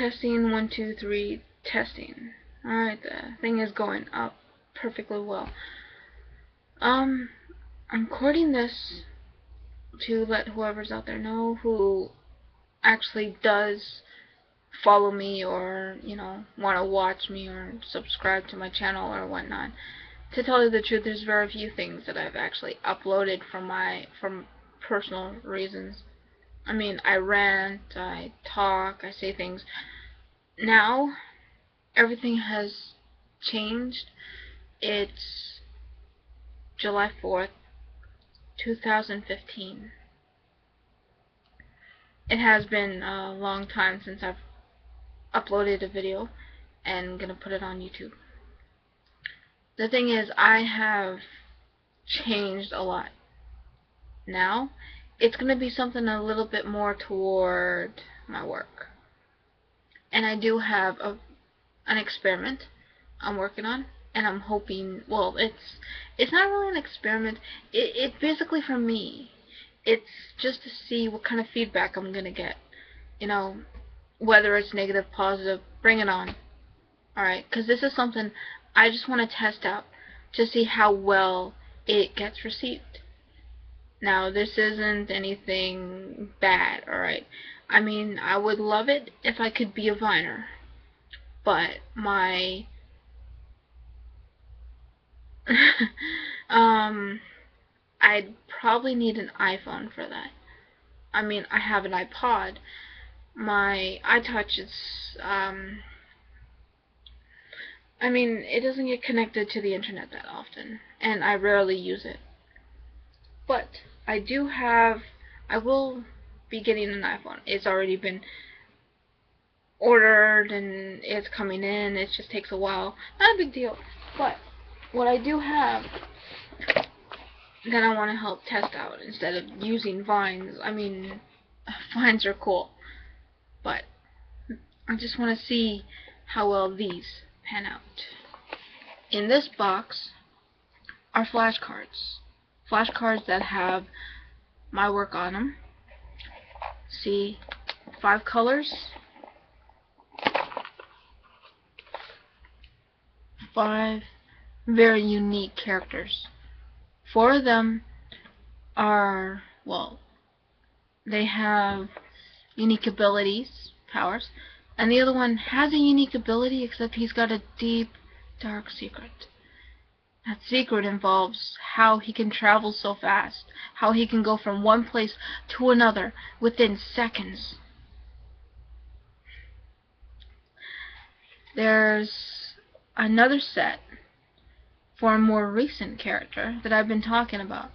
Testing, 1, 2, 3, testing. Alright, the thing is going up perfectly well. I'm recording this to let whoever's out there know who actually does follow me or, want to watch me or subscribe to my channel or whatnot. To tell you the truth, there's very few things that I've actually uploaded from personal reasons. I mean, I rant, I talk, I say things. Now, everything has changed. It's July 4th, 2015. It has been a long time since I've uploaded a video and I'm gonna put it on YouTube. The thing is, I have changed a lot. Now, it's gonna be something a little bit more toward my work. And I do have an experiment I'm working on, and I'm hoping, well, it's not really an experiment. It's basically for me. It's just to see what kind of feedback I'm gonna get. Whether it's negative, positive, bring it on. Alright, because this is something I just want to test out to see how well it gets received. Now, this isn't anything bad, alright? I mean, I would love it if I could be a Viner, but I'd probably need an iPhone for that. I mean, I have an iPod. My iTouch is, I mean, it doesn't get connected to the internet that often, and I rarely use it. But I will be getting an iPhone. It's already been ordered and it's coming in. It just takes a while. Not a big deal. But what I do have that I want to help test out instead of using Vines. I mean, Vines are cool, but I just want to see how well these pan out. In this box are flashcards. Flashcards that have my work on them. See, 5 colors, 5 very unique characters. 4 of them are, well, they have unique abilities, powers, and the other one has a unique ability, except he's got a deep, dark secret. That secret involves how he can travel so fast, how he can go from one place to another within seconds. There's another set for a more recent character that I've been talking about.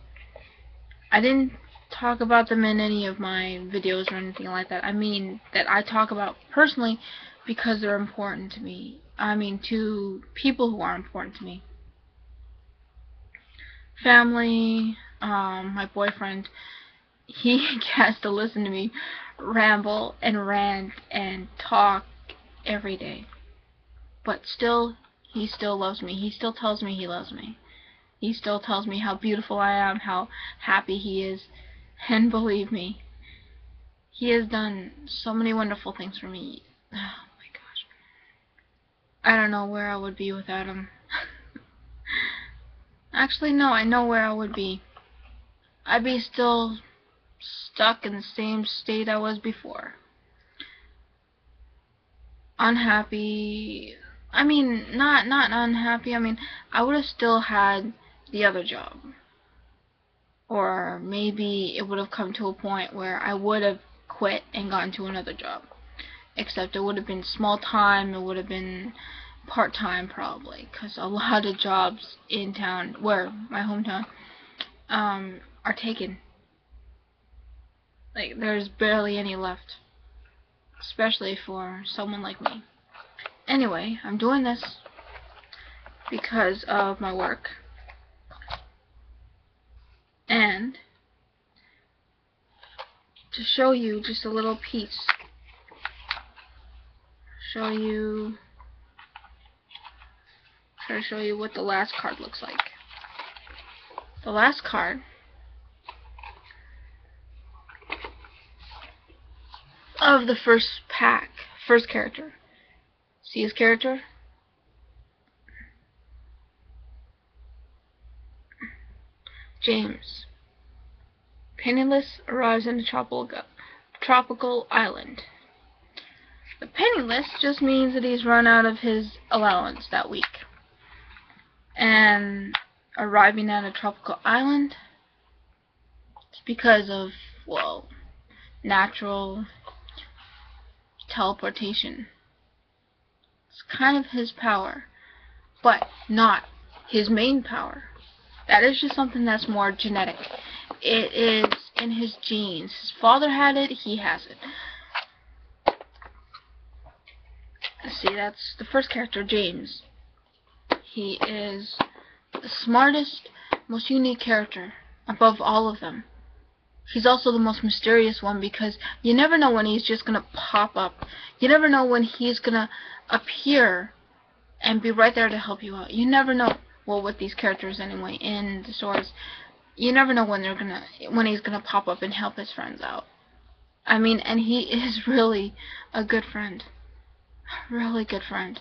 I didn't talk about them in any of my videos or anything like that. I mean that I talk about personally because they're important to me. I mean, to people who are important to me. Family, my boyfriend, he has to listen to me ramble and rant and talk every day. But still, he still loves me. He still tells me he loves me. He still tells me how beautiful I am, how happy he is. And believe me, he has done so many wonderful things for me. Oh my gosh. I don't know where I would be without him. Actually, no, I know where I would be. I'd be still stuck in the same state I was before. Unhappy. I mean, not unhappy. I mean, I would have still had the other job. Or maybe it would have come to a point where I would have quit and gotten to another job. Except it would have been small time, it would have been part-time probably, because a lot of jobs in town, where my hometown, are taken. Like, there's barely any left, especially for someone like me. Anyway, I'm doing this because of my work, and to show you just a little piece, try to show you what the last card looks like. The last card of the first pack, first character. See his character? James. Penniless, arrives in a tropical island. The penniless just means that he's run out of his allowance that week. And arriving at a tropical island, it's because of, well, natural teleportation. It's kind of his power, but not his main power. That is just something that's more genetic. It is in his genes. His father had it, he has it. See, that's the first character, James. He is the smartest, most unique character above all of them. He's also the most mysterious one because you never know when he's just going to pop up. You never know when he's going to appear and be right there to help you out. You never know. Well, with these characters anyway, in the stories, you never know when he's gonna pop up and help his friends out. I mean, and he is really a good friend. Really good friend.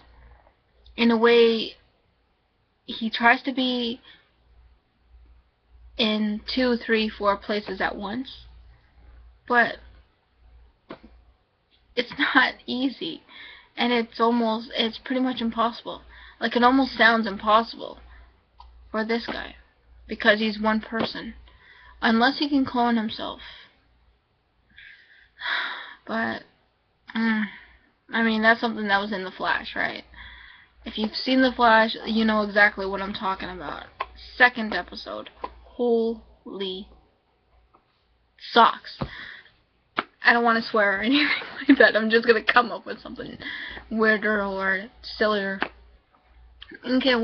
In a way, he tries to be in 2, 3, 4 places at once, but it's not easy, and it's pretty much impossible. Like, it almost sounds impossible for this guy, because he's one person, unless he can clone himself. But I mean, that's something that was in The Flash, right? If you've seen The Flash, you know exactly what I'm talking about. Second episode. Holy socks. I don't want to swear or anything like that. I'm just going to come up with something weirder or sillier. Okay,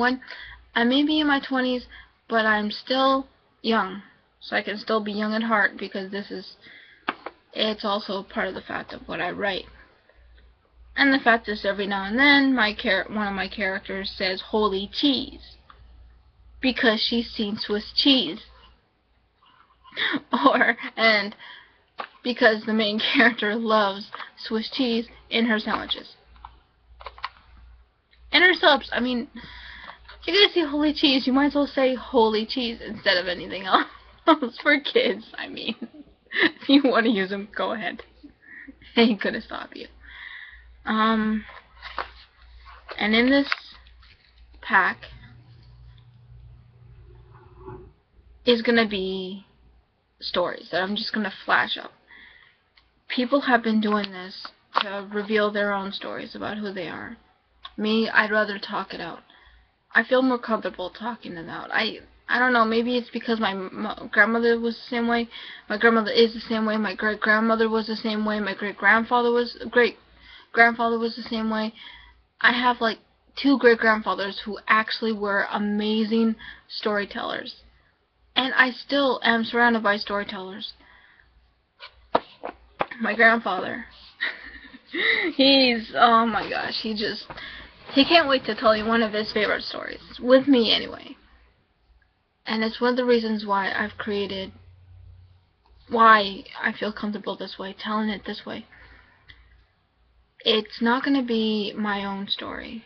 I may be in my 20s, but I'm still young. So I can still be young at heart, because it's also part of the fact of what I write. And the fact is, every now and then, one of my characters says, "Holy cheese," because she's seen Swiss cheese. And because the main character loves Swiss cheese in her sandwiches. And her subs. I mean, if you guys see holy cheese, you might as well say holy cheese instead of anything else. For kids, I mean. If you want to use them, go ahead. I ain't gonna stop you. And in this pack is gonna be stories that I'm just gonna flash up. People have been doing this to reveal their own stories about who they are. Me, I'd rather talk it out. I feel more comfortable talking it out. I don't know, maybe it's because my grandmother was the same way. My grandmother is the same way. My great-grandmother was the same way. My great-grandfather was the same way. I have like 2 great-grandfathers who actually were amazing storytellers. And I still am surrounded by storytellers. My grandfather. Oh my gosh, he can't wait to tell you one of his favorite stories. With me, anyway. And it's one of the reasons why why I feel comfortable this way, telling it this way. It's not going to be my own story.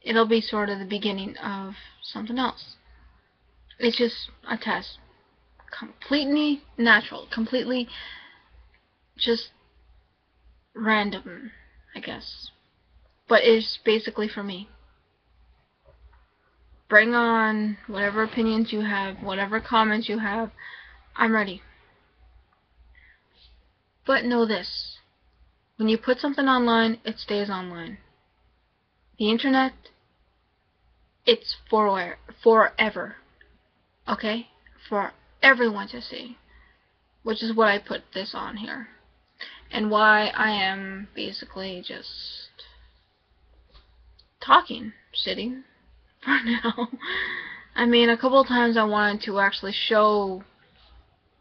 It'll be sort of the beginning of something else. It's just a test. Completely natural. Completely just random, I guess. But it's basically for me. Bring on whatever opinions you have, whatever comments you have. I'm ready. But know this. When you put something online, it stays online. The internet, it's forever. Okay? For everyone to see. Which is what I put this on here. And why I am basically just talking, sitting for now. I mean, a couple of times I wanted to actually show,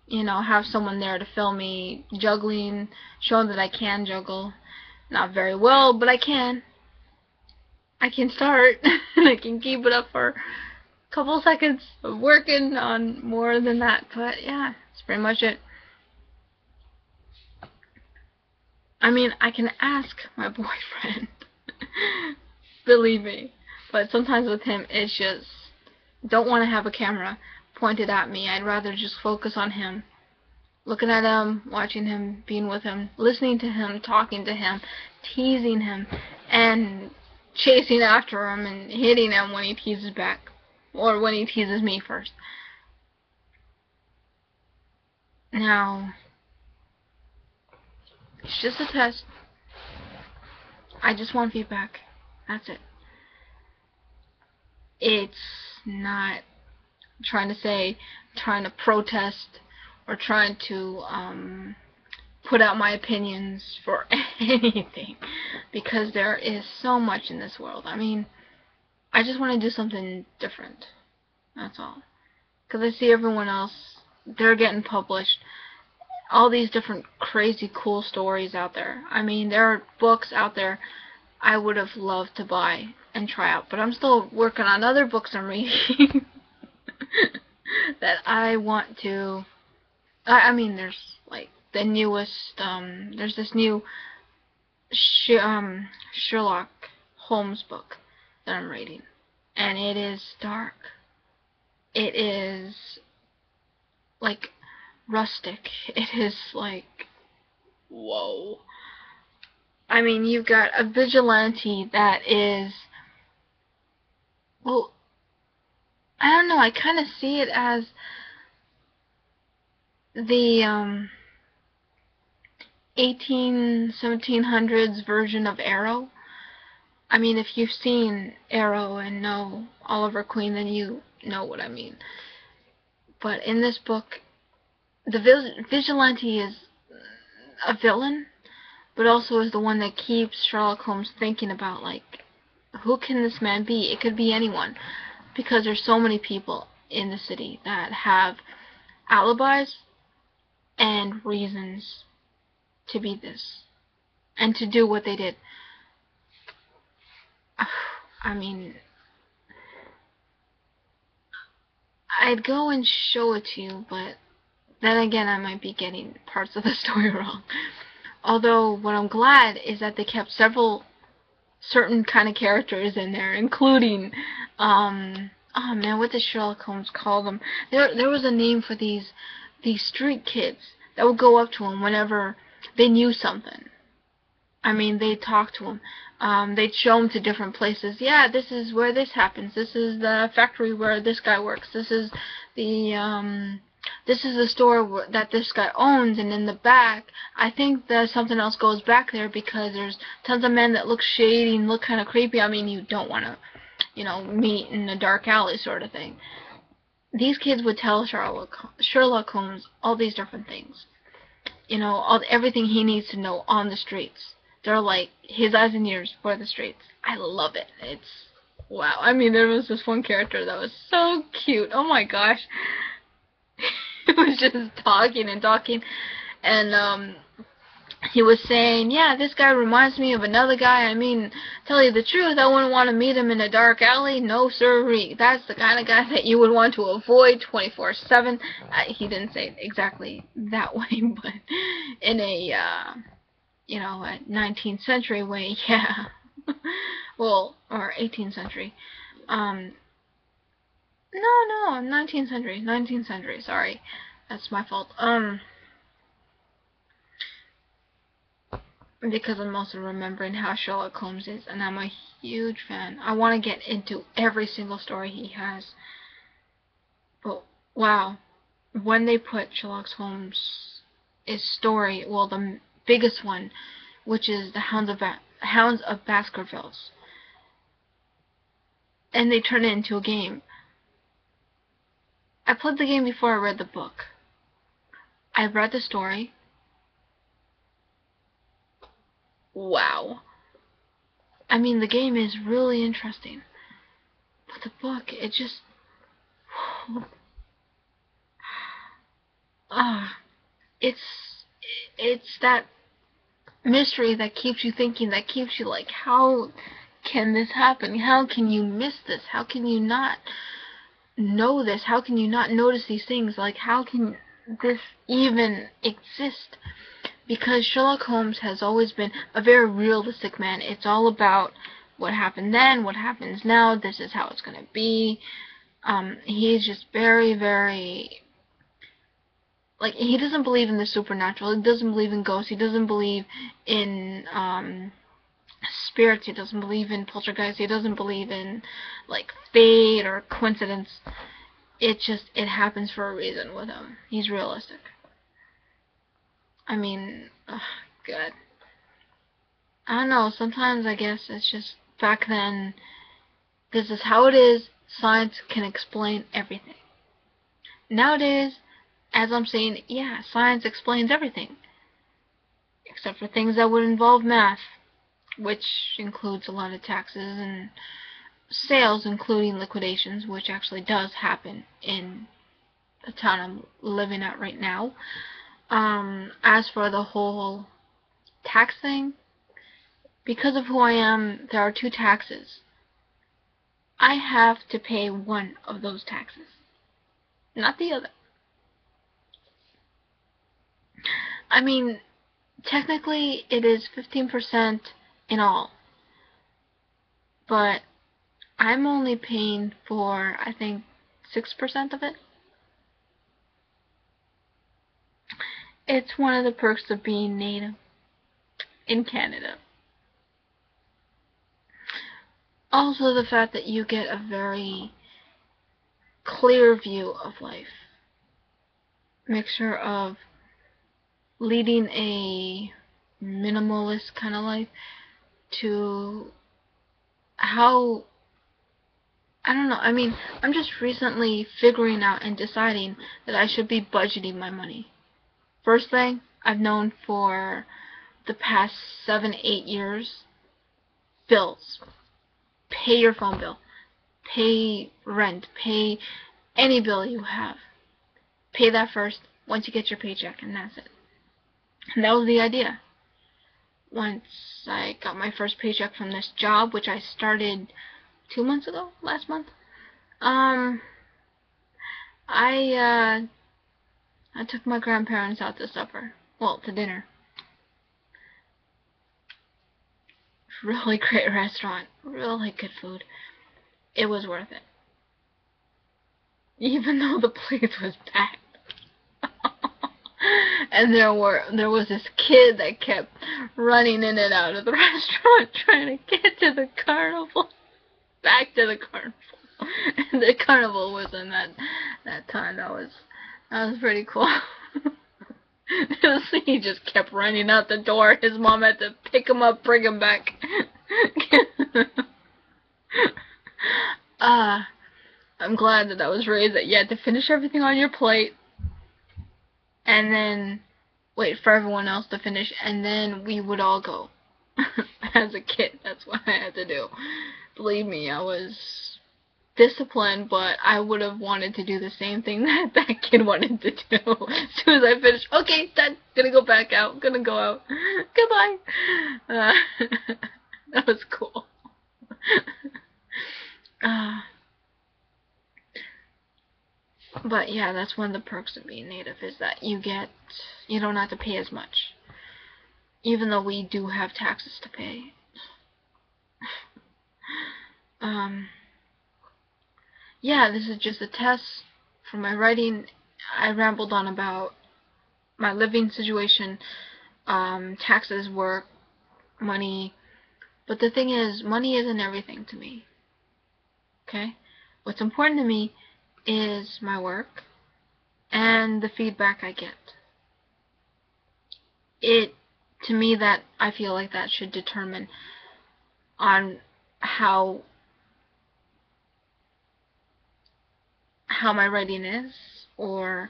have someone there to film me juggling, show that I can juggle. Not very well, but I can. I can start, and I can keep it up for a couple of seconds of working on more than that. But yeah, that's pretty much it. I mean, I can ask my boyfriend, believe me, but sometimes with him, it's just, don't want to have a camera pointed at me. I'd rather just focus on him, looking at him, watching him, being with him, listening to him, talking to him, teasing him, and chasing after him and hitting him when he teases back, or when he teases me first. Now, it's just a test. I just want feedback. That's it. It's not trying to protest, or trying to put out my opinions for anything, because there is so much in this world. I mean, I just want to do something different. That's all. Because I see everyone else, they're getting published. All these different crazy cool stories out there. I mean, there are books out there I would have loved to buy and try out, but I'm still working on other books I'm reading that I want to. I mean, there's like the newest. There's this new Sherlock Holmes book that I'm reading, and it is dark. It is like rustic. It is like, whoa. I mean, you've got a vigilante that is, well, I don't know, I kind of see it as the 1700s version of Arrow. I mean, if you've seen Arrow and know Oliver Queen, then you know what I mean. But in this book, the vigilante is a villain, but also is the one that keeps Sherlock Holmes thinking about, like, who can this man be? It could be anyone, because there's so many people in the city that have alibis and reasons to be this and to do what they did. I mean, I'd go and show it to you, but then again, I might be getting parts of the story wrong. Although, what I'm glad is that they kept several certain kind of characters in there, including, oh man, what did Sherlock Holmes call them? There was a name for these street kids that would go up to him whenever they knew something. I mean, they'd talk to him. They'd show him to different places. Yeah, this is where this happens. This is the factory where this guy works. This is the store that this guy owns, and in the back, I think that something else goes back there because there's tons of men that look shady and look kind of creepy. I mean, you don't want to, meet in a dark alley sort of thing. These kids would tell Sherlock Holmes all these different things. Everything he needs to know on the streets. They're like his eyes and ears for the streets. I love it. It's, wow. I mean, there was this one character that was so cute. Oh my gosh. He was just talking and talking, and he was saying, yeah, this guy reminds me of another guy. I mean, tell you the truth, I wouldn't want to meet him in a dark alley. No sirree. That's the kind of guy that you would want to avoid 24/7. He didn't say it exactly that way, but in a a 19th century way, yeah. Well, or 18th century. No, 19th century, sorry. That's my fault. Because I'm also remembering how Sherlock Holmes is, and I'm a huge fan. I want to get into every single story he has. But, wow. When they put Sherlock Holmes' story, well, the biggest one, which is the Hounds of Baskervilles, and they turn it into a game. I played the game before I read the book. I read the story. Wow. I mean, the game is really interesting. But the book, it just... it's that mystery that keeps you thinking, that keeps you like, how can this happen? How can you miss this? How can you not know this? How can you not notice these things? Like, how can this even exist? because Sherlock Holmes has always been a very realistic man. It's all about what happened then, what happens now, this is how it's going to be. He's just very, very, like, he doesn't believe in the supernatural, he doesn't believe in ghosts, he doesn't believe in, spirits, he doesn't believe in poltergeist, he doesn't believe in, like, fate or coincidence. It happens for a reason with him. He's realistic. I mean, God. I don't know, sometimes I guess it's just, back then, this is how it is, science can explain everything. Nowadays, as I'm saying, yeah, science explains everything. Except for things that would involve math, which includes a lot of taxes and sales, including liquidations, which actually does happen in the town I'm living at right now. As for the whole tax thing, because of who I am, there are 2 taxes. I have to pay one of those taxes, not the other. I mean, technically it is 15% in all, but I'm only paying for, I think, 6% of it. It's one of the perks of being native in Canada. Also, the fact that you get a very clear view of life. Mixture of leading a minimalist kind of life to how, I don't know, I mean, I'm just recently figuring out and deciding that I should be budgeting my money. First thing, I've known for the past 7-8 years, bills. Pay your phone bill. Pay rent. Pay any bill you have. Pay that first once you get your paycheck, and that's it. And that was the idea. Once I got my first paycheck from this job, which I started 2 months ago, last month, I took my grandparents out to supper. Well, to dinner. Really great restaurant. Really good food. It was worth it. Even though the place was packed. And there was this kid that kept running in and out of the restaurant trying to get to the carnival. Back to the carnival. And the carnival was in that time. That was pretty cool. He just kept running out the door. His mom had to pick him up, bring him back. I'm glad that I was raised that you had to finish everything on your plate, and then wait for everyone else to finish, and then we would all go. As a kid, that's what I had to do. Believe me, I was disciplined, but I would have wanted to do the same thing that kid wanted to do. As soon as I finished, okay, done, gonna go back out, gonna go out, goodbye. That was cool. But yeah, that's one of the perks of being native, is that you don't have to pay as much, even though we do have taxes to pay. Yeah, this is just a test for my writing. I rambled on about my living situation, taxes, work, money. But the thing is, money isn't everything to me. Okay? What's important to me is my work and the feedback I get. To me, that I feel like that should determine on how my writing is, or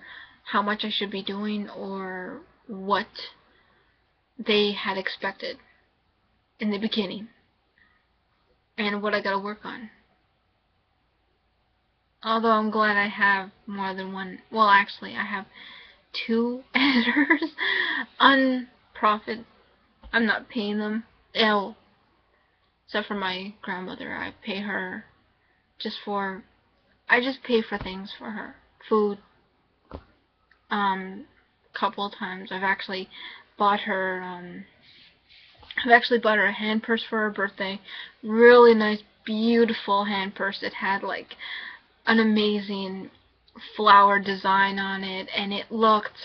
how much I should be doing, or what they had expected in the beginning, and what I gotta work on. Although I'm glad I have more than one. Well, actually, I have 2 editors on profit. I'm not paying them. Ew. Except for my grandmother. I pay her I just pay for things for her. Food. Couple of times I've actually bought her, I've actually bought her a hand purse for her birthday. Really nice, beautiful hand purse. It had like an amazing flower design on it, and it looked,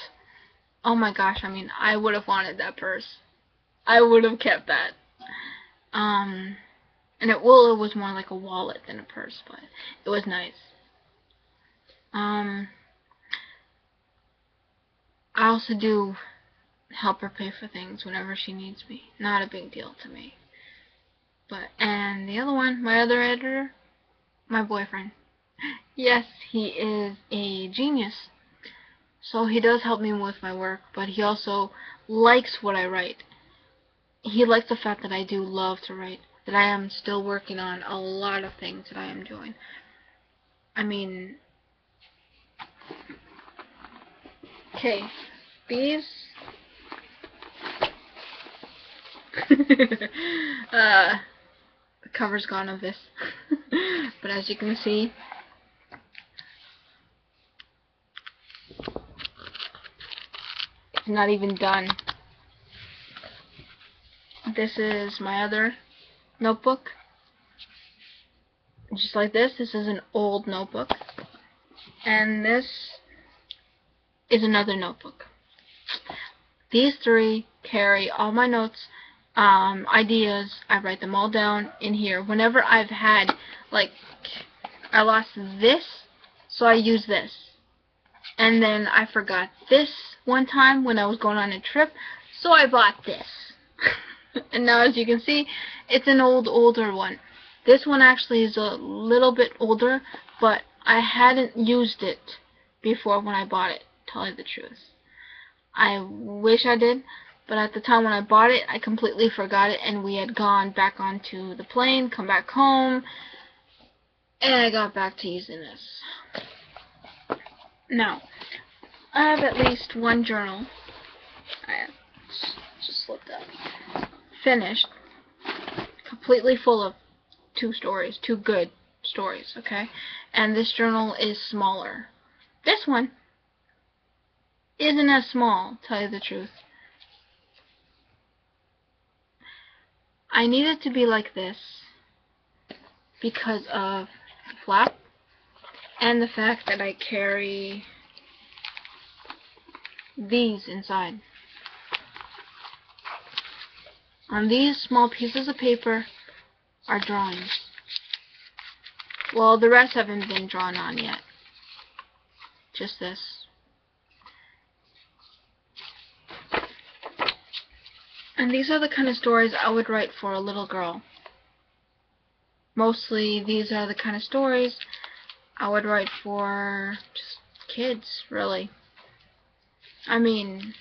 oh my gosh, I mean, I would have wanted that purse. I would have kept that. And it was more like a wallet than a purse, but it was nice. I also do help her pay for things whenever she needs me. Not a big deal to me. And the other one, my other editor, my boyfriend. Yes, he is a genius. So he does help me with my work, but he also likes what I write. He likes the fact that I do love to write, that I am still working on a lot of things that I am doing. I mean, okay, these the cover's gone of this. But as you can see, it's not even done. This is my other notebook. Just like this is an old notebook. And this is another notebook. These three carry all my notes, ideas. I write them all down in here. Whenever I've had, like, I lost this, so I use this. And then I forgot this one time when I was going on a trip, so I bought this. And now, as you can see, it's an older one. This one actually is a little bit older, but I hadn't used it before when I bought it, to tell you the truth. I wish I did, but at the time when I bought it, I completely forgot it, and we had gone back onto the plane, come back home, and I got back to using this. Now, I have at least one journal. I just looked up. Finished, completely full of two good stories, okay? And this journal is smaller. This one isn't as small, to tell you the truth. I need it to be like this because of the flap and the fact that I carry these inside. On these small pieces of paper are drawings. Well, the rest haven't been drawn on yet. Just this. And these are the kind of stories I would write for a little girl. Mostly these are the kind of stories I would write for just kids, really. I mean,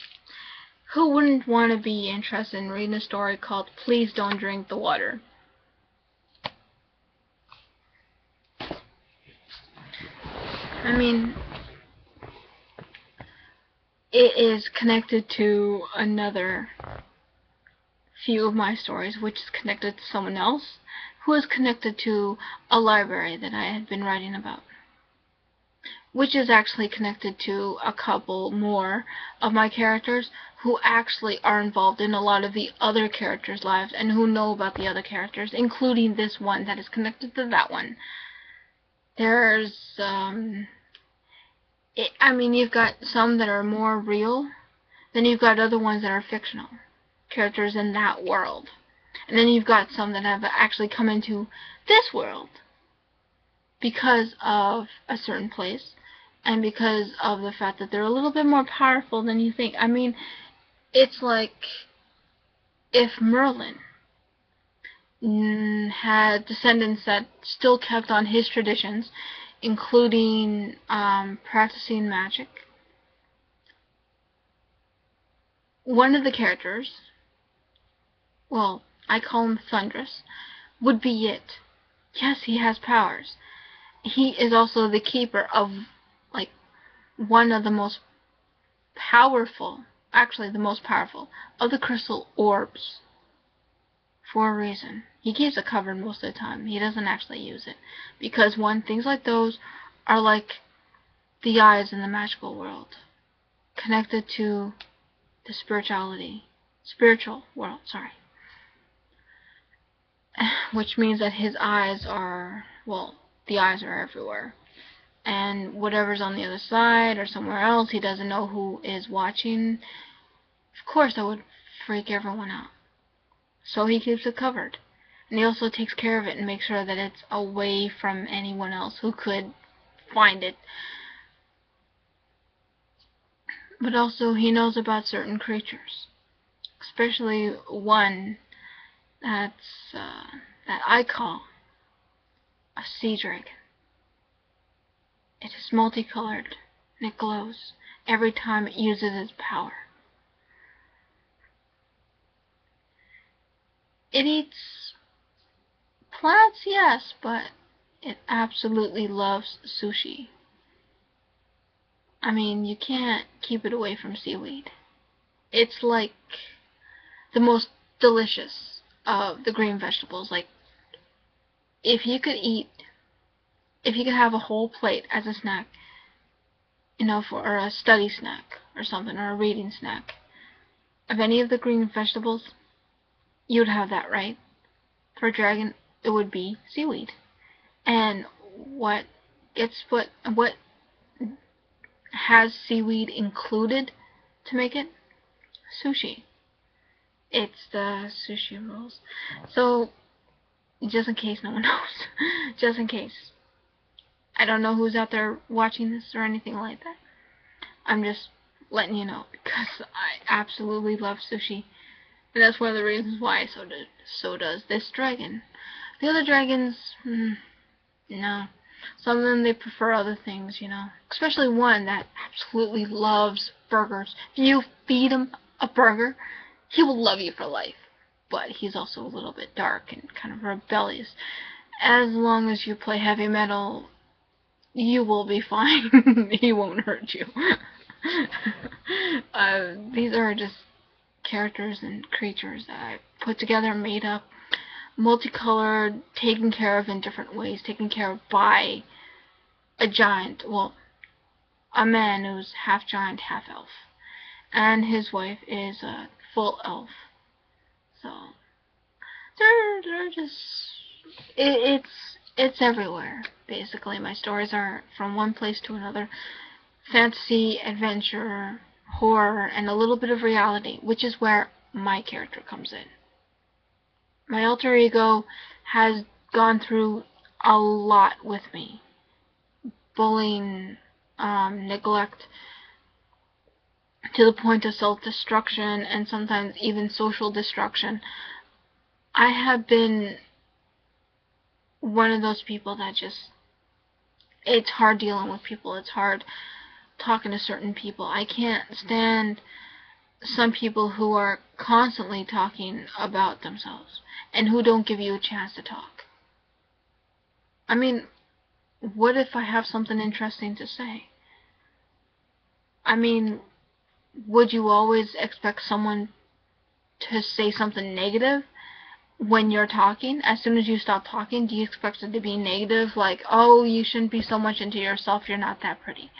who wouldn't want to be interested in reading a story called Please Don't Drink the Water? I mean, it is connected to another few of my stories, which is connected to someone else, who is connected to a library that I had been writing about, which is actually connected to a couple more of my characters who actually are involved in a lot of the other characters' lives and who know about the other characters, including this one that is connected to that one. There's, I mean, you've got some that are more real, then you've got other ones that are fictional characters in that world. And then you've got some that have actually come into this world because of a certain place and because of the fact that they're a little bit more powerful than you think. I mean, it's like if Merlin had descendants that still kept on his traditions, including practicing magic. One of the characters, well, I call him Thunderous, would be it. Yes, he has powers. He is also the keeper of, like, one of the most powerful, actually the most powerful, of the crystal orbs. For a reason. He keeps it covered most of the time. He doesn't actually use it. Because, one, things like those are like the eyes in the magical world. Connected to the spiritual world, sorry. Which means that his eyes are, well, the eyes are everywhere. And whatever's on the other side or somewhere else, he doesn't know who is watching. Of course, that would freak everyone out. So he keeps it covered. And he also takes care of it and makes sure that it's away from anyone else who could find it. But also, he knows about certain creatures. Especially one that I call a sea dragon. It is multicolored and it glows every time it uses its power. It eats plants, yes, but it absolutely loves sushi. I mean, you can't keep it away from seaweed. It's like the most delicious of the green vegetables. Like, if you could have a whole plate as a snack, for a study snack or something, or a reading snack, of any of the green vegetables, you'd have that, right? For a dragon, it would be seaweed. And what has seaweed included to make it? Sushi. It's the sushi rules. So, just in case no one knows, just in case. I don't know who's out there watching this or anything like that. I'm just letting you know, because I absolutely love sushi. And that's one of the reasons why so does this dragon. The other dragons, no. Some of them, they prefer other things, Especially one that absolutely loves burgers. If you feed him a burger, he will love you for life. But he's also a little bit dark and kind of rebellious. As long as you play heavy metal, you will be fine. He won't hurt you. These are just characters and creatures that I put together, made up, multicolored, taken care of in different ways, taken care of by a giant, well, a man who's half giant, half elf, and his wife is a full elf. So they're just, it's everywhere. Basically, my stories are from one place to another. Fantasy, adventure, horror, and a little bit of reality, which is where my character comes in. My alter ego has gone through a lot with me. Bullying, neglect, to the point of self-destruction, and sometimes even social destruction. I have been one of those people that just, it's hard dealing with people. It's hard talking to certain people. I can't stand some people who are constantly talking about themselves and who don't give you a chance to talk. I mean, what if I have something interesting to say? I mean, would you always expect someone to say something negative when you're talking? As soon as you stop talking, do you expect it to be negative? Like, oh, you shouldn't be so much into yourself, you're not that pretty.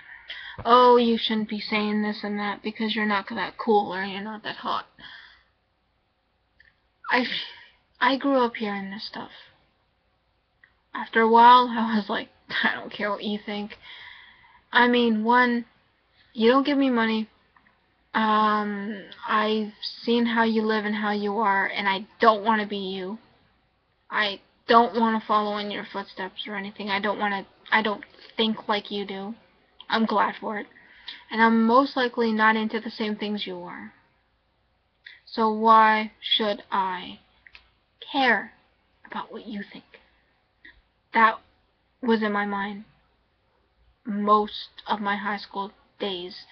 Oh, you shouldn't be saying this and that because you're not that cool or you're not that hot. I grew up hearing this stuff. After a while, I was like, I don't care what you think. I mean, one, you don't give me money. I've seen how you live and how you are, and I don't want to be you. I don't want to follow in your footsteps or anything. I don't think like you do. I'm glad for it. And I'm most likely not into the same things you are. So why should I care about what you think? That was in my mind most of my high school days.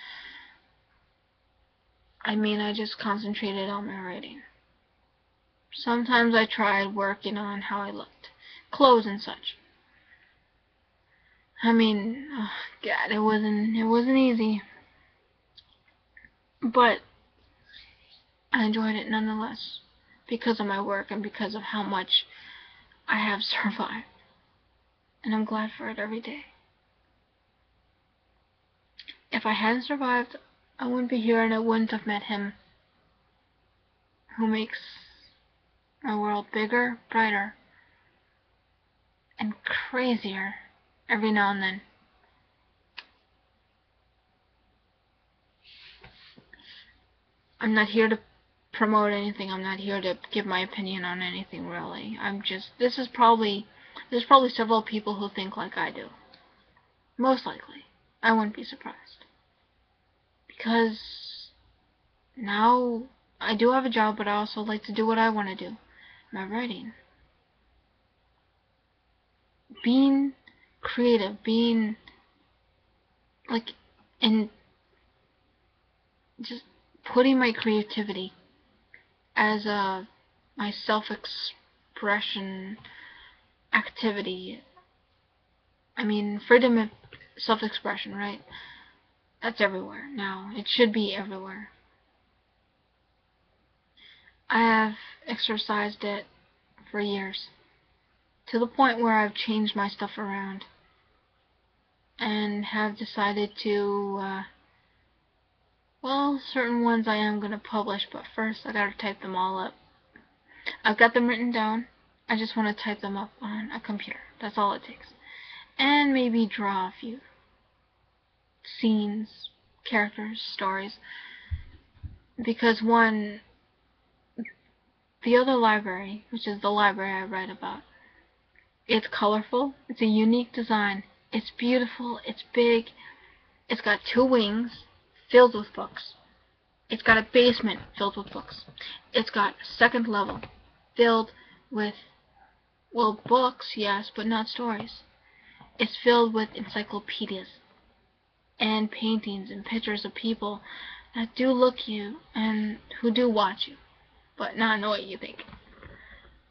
I mean, I just concentrated on my writing. Sometimes I tried working on how I looked, clothes and such. I mean, oh God, it wasn't easy. But I enjoyed it nonetheless, because of my work and because of how much I have survived. And I'm glad for it every day. If I hadn't survived, I wouldn't be here and I wouldn't have met him, who makes my world bigger, brighter, and crazier every now and then. I'm not here to promote anything. I'm not here to give my opinion on anything, really. There's probably several people who think like I do. Most likely. I wouldn't be surprised. Because now I do have a job, but I also like to do what I want to do. My writing. Being creative, being like, and just putting my creativity as my self-expression activity. I mean, freedom of self-expression, right? That's everywhere now. It should be everywhere. I have exercised it for years, to the point where I've changed my stuff around and have decided to, well, certain ones I am going to publish, but first I gotta type them all up. I've got them written down. I just want to type them up on a computer. That's all it takes. And maybe draw a few scenes, characters, stories. Because the other library, which is the library I write about, it's colorful, it's a unique design, it's beautiful, it's big, it's got 2 wings filled with books. It's got a basement filled with books. It's got a second level filled with, well, books, yes, but not stories. It's filled with encyclopedias and paintings and pictures of people that do look you and who do watch you, but not know what you think.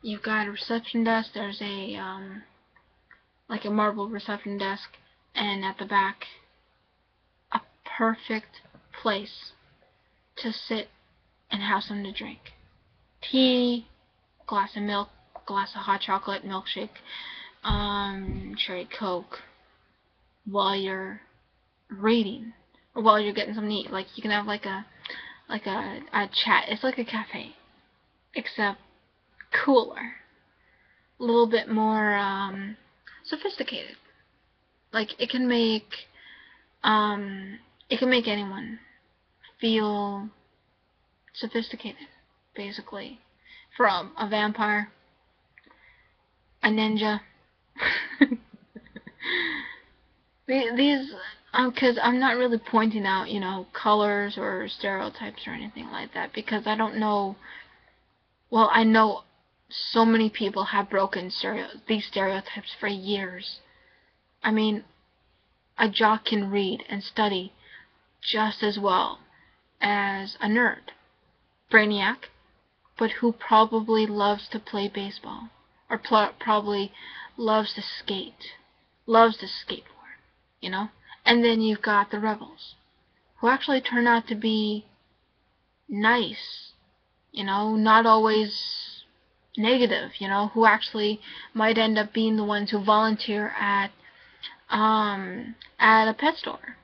You've got a reception desk. There's like a marble reception desk, and at the back, a perfect place to sit and have something to drink. Tea, glass of milk, glass of hot chocolate, milkshake, cherry Coke, while you're reading, or while you're getting something to eat. Like, you can have like a chat. It's like a cafe, except cooler, a little bit more sophisticated. Like, it can make anyone feel sophisticated, basically. From a vampire, a ninja. These, because I'm not really pointing out, colors or stereotypes or anything like that, because I don't know. Well, I know so many people have broken these stereotypes for years. I mean, a jock can read and study just as well as a nerd, brainiac, but who probably loves to play baseball, or probably loves to skate, loves to skateboard, And then you've got the rebels, who actually turn out to be nice, not always negative, who actually might end up being the ones who volunteer at a pet store,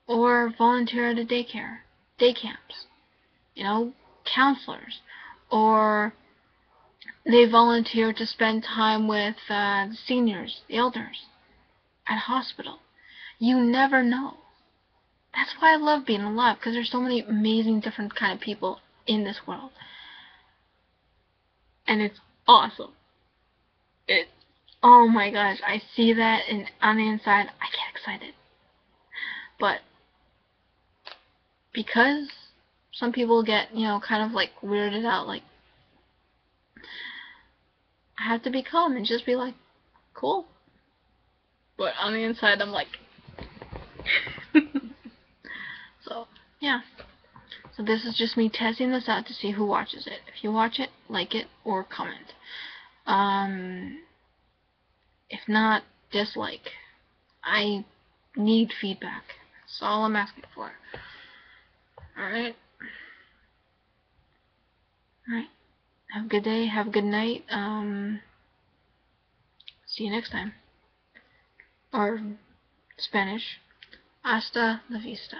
or volunteer at a day camps, counselors, or they volunteer to spend time with the seniors, the elders, at a hospital. You never know. That's why I love being alive, because there's so many amazing different kind of people in this world. And it's awesome. Oh my gosh, I see that, and on the inside, I get excited. But because some people get, kind of like weirded out, like, I have to be calm and just be like, cool. But on the inside, I'm like, so, yeah. So this is just me testing this out to see who watches it. If you watch it, like it, or comment. If not, dislike. I need feedback. That's all I'm asking for. Alright? Alright. Have a good day. Have a good night. See you next time. Or Spanish. Hasta la vista.